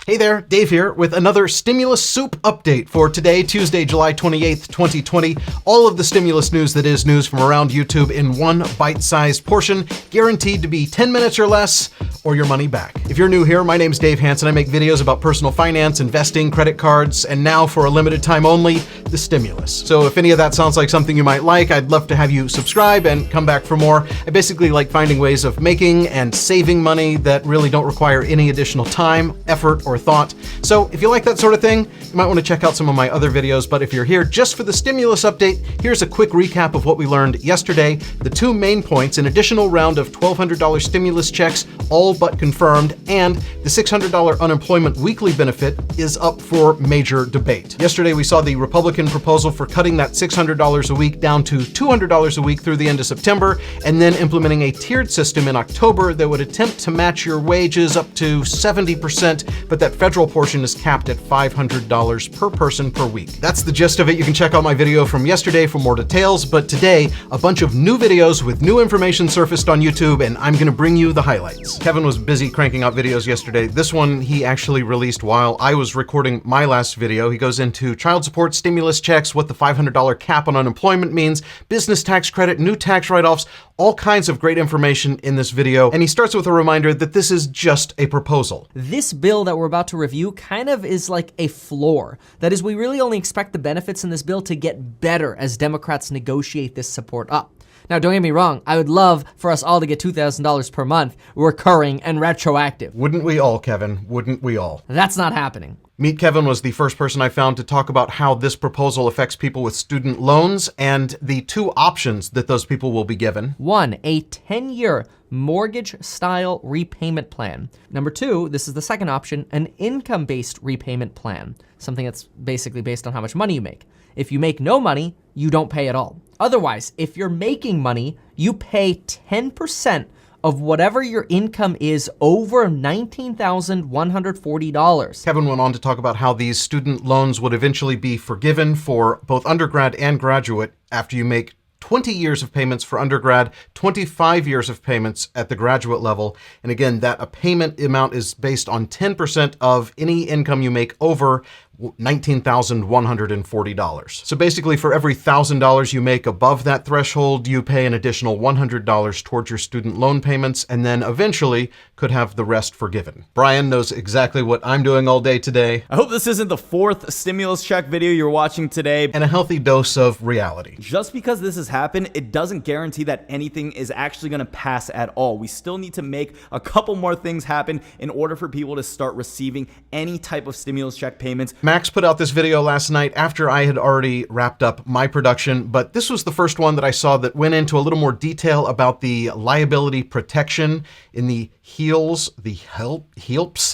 Hey there, Dave here with another stimulus soup update for today, Tuesday, July 28th, 2020. All of the stimulus news that is news from around YouTube in one bite-sized portion, guaranteed to be 10 minutes or less, or your money back. If you're new here, my name's Dave Hanson. I make videos about personal finance, investing, credit cards, and now for a limited time only, the stimulus. So if any of that sounds like something you might like, I'd love to have you subscribe and come back for more. I basically like finding ways of making and saving money that really don't require any additional time, effort, or thought. So if you like that sort of thing, you might want to check out some of my other videos. But if you're here just for the stimulus update, here's a quick recap of what we learned yesterday. The two main points: an additional round of $1,200 stimulus checks, all but confirmed, and the $600 unemployment weekly benefit is up for major debate. Yesterday, we saw the Republican proposal for cutting that $600 a week down to $200 a week through the end of September, and then implementing a tiered system in October that would attempt to match your wages up to 70%, but that federal portion is capped at $500 per person per week. That's the gist of it. You can check out my video from yesterday for more details, but today, a bunch of new videos with new information surfaced on YouTube, and I'm gonna bring you the highlights. Kevin was busy cranking out videos yesterday. This one he actually released while I was recording my last video. He goes into child support, stimulus checks, what the $500 cap on unemployment means, business tax credit, new tax write-offs, all kinds of great information in this video. And he starts with a reminder that this is just a proposal. This bill that we're about to review kind of is like a floor. That is, we really only expect the benefits in this bill to get better as Democrats negotiate this support up. Now, don't get me wrong, I would love for us all to get $2,000 per month, recurring and retroactive. Wouldn't we all, Kevin? Wouldn't we all? That's not happening. Meet Kevin was the first person I found to talk about how this proposal affects people with student loans and the two options that those people will be given. 1, a 10-year mortgage-style repayment plan. Number 2, this is the second option, an income-based repayment plan, something that's basically based on how much money you make. If you make no money, you don't pay at all. Otherwise, if you're making money, you pay 10% of whatever your income is over $19,140. Kevin went on to talk about how these student loans would eventually be forgiven for both undergrad and graduate after you make 20 years of payments for undergrad, 25 years of payments at the graduate level. And again, that a payment amount is based on 10% of any income you make over $19,140. So basically, for every $1,000 you make above that threshold, you pay an additional $100 towards your student loan payments, and then eventually could have the rest forgiven. Brian knows exactly what I'm doing all day today. I hope this isn't the fourth stimulus check video you're watching today. And a healthy dose of reality. Just because this has happened, it doesn't guarantee that anything is actually gonna pass at all. We still need to make a couple more things happen in order for people to start receiving any type of stimulus check payments. Max put out this video last night after I had already wrapped up my production, but this was the first one that I saw that went into a little more detail about the liability protection in the HELPS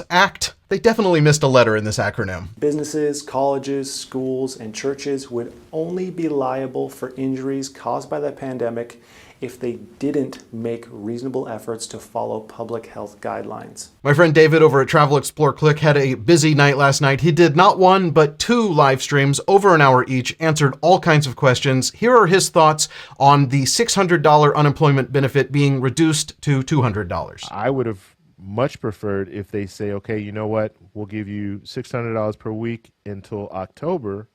Act. They definitely missed a letter in this acronym. Businesses, colleges, schools, and churches would only be liable for injuries caused by the pandemic if they didn't make reasonable efforts to follow public health guidelines. My friend David over at Travel Explore Click had a busy night last night. He did not one, but two live streams over an hour each, answered all kinds of questions. Here are his thoughts on the $600 unemployment benefit being reduced to $200. I would have much preferred if they say, okay, you know what, we'll give you $600 per week until October,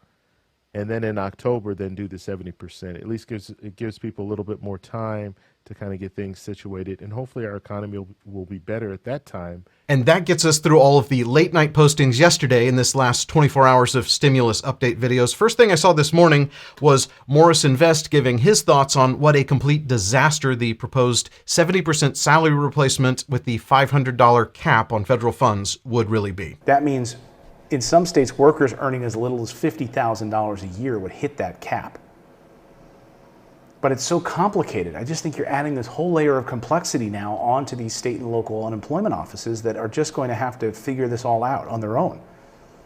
and then in October, then do the 70%. At least gives people a little bit more time to kind of get things situated, and hopefully our economy will be better at that time. And that gets us through all of the late night postings yesterday in this last 24 hours of stimulus update videos. First thing I saw this morning was Morris Invest giving his thoughts on what a complete disaster the proposed 70% salary replacement with the $500 cap on federal funds would really be. That means in some states, workers earning as little as $50,000 a year would hit that cap. But it's so complicated. I just think you're adding this whole layer of complexity now onto these state and local unemployment offices that are just going to have to figure this all out on their own.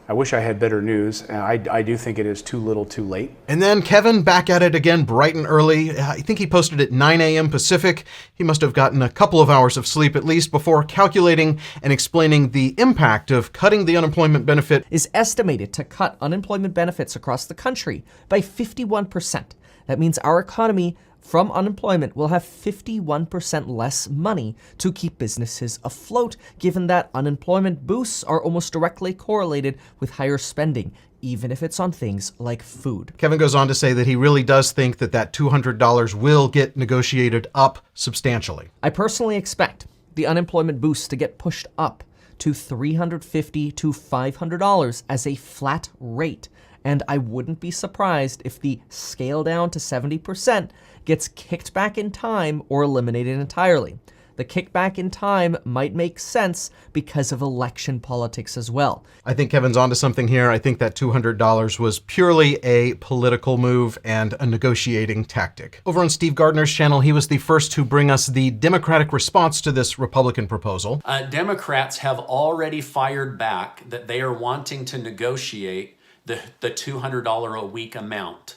I wish I had better news. I do think it is too little too late. And then Kevin back at it again bright and early. I think he posted at 9 a.m. Pacific. He must have gotten a couple of hours of sleep at least before calculating and explaining the impact of cutting the unemployment benefit. Is estimated to cut unemployment benefits across the country by 51%. That means our economy from unemployment will have 51% less money to keep businesses afloat, given that unemployment boosts are almost directly correlated with higher spending, even if it's on things like food. Kevin goes on to say that he really does think that that $200 will get negotiated up substantially. I personally expect the unemployment boost to get pushed up to $350 to $500 as a flat rate, and I wouldn't be surprised if the scale down to 70% gets kicked back in time or eliminated entirely. The kickback in time might make sense because of election politics as well. I think Kevin's onto something here. I think that $200 was purely a political move and a negotiating tactic. Over on Steve Gardner's channel, he was the first to bring us the Democratic response to this Republican proposal. Democrats have already fired back that they are wanting to negotiate the $200 a week amount.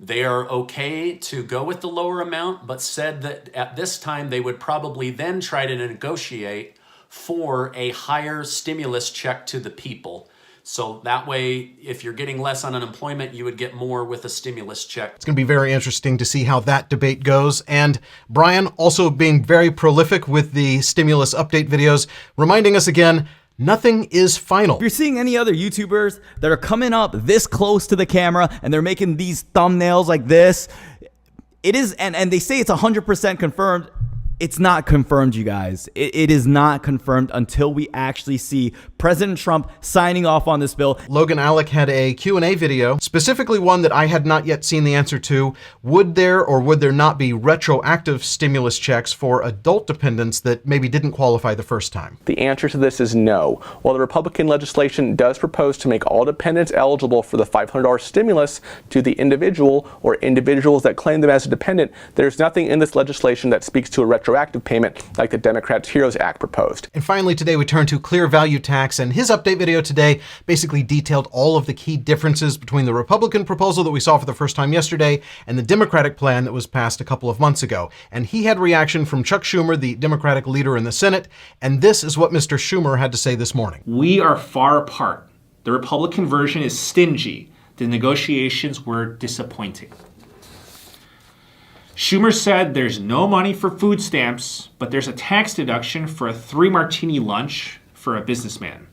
They are okay to go with the lower amount, but said that at this time they would probably then try to negotiate for a higher stimulus check to the people. So that way, if you're getting less on unemployment, you would get more with a stimulus check. It's going to be very interesting to see how that debate goes. And Brian also being very prolific with the stimulus update videos, reminding us again, nothing is final. If you're seeing any other YouTubers that are coming up this close to the camera and they're making these thumbnails like this, it is, and they say it's 100% confirmed. It's not confirmed, you guys. It is not confirmed until we actually see President Trump signing off on this bill. Logan Allec had a Q&A video, specifically one that I had not yet seen the answer to. Would there or would there not be retroactive stimulus checks for adult dependents that maybe didn't qualify the first time? The answer to this is no. While the Republican legislation does propose to make all dependents eligible for the $500 stimulus to the individual or individuals that claim them as a dependent, there's nothing in this legislation that speaks to a retroactive payment like the Democrats' HEROES Act proposed. And finally, today we turn to Clear Value Tax, and his update video today basically detailed all of the key differences between the Republican proposal that we saw for the first time yesterday and the Democratic plan that was passed a couple of months ago. And he had reaction from Chuck Schumer, the Democratic leader in the Senate, and this is what Mr. Schumer had to say this morning. We are far apart. The Republican version is stingy. The negotiations were disappointing. Schumer said there's no money for food stamps, but there's a tax deduction for a 3-martini lunch for a businessman.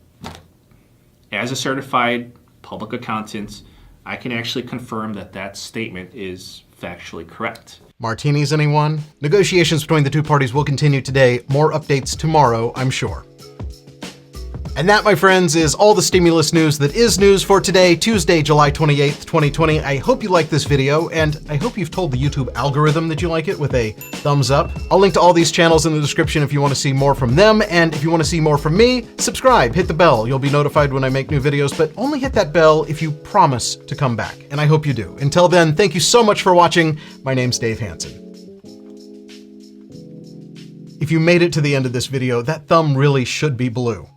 As a certified public accountant, I can actually confirm that that statement is factually correct. Martinis, anyone? Negotiations between the two parties will continue today. More updates tomorrow, I'm sure. And that, my friends, is all the stimulus news that is news for today, Tuesday, July 28th, 2020. I hope you like this video, and I hope you've told the YouTube algorithm that you like it with a thumbs up. I'll link to all these channels in the description if you want to see more from them, and if you want to see more from me, subscribe, hit the bell. You'll be notified when I make new videos, but only hit that bell if you promise to come back, and I hope you do. Until then, thank you so much for watching. My name's Dave Hanson. If you made it to the end of this video, that thumb really should be blue.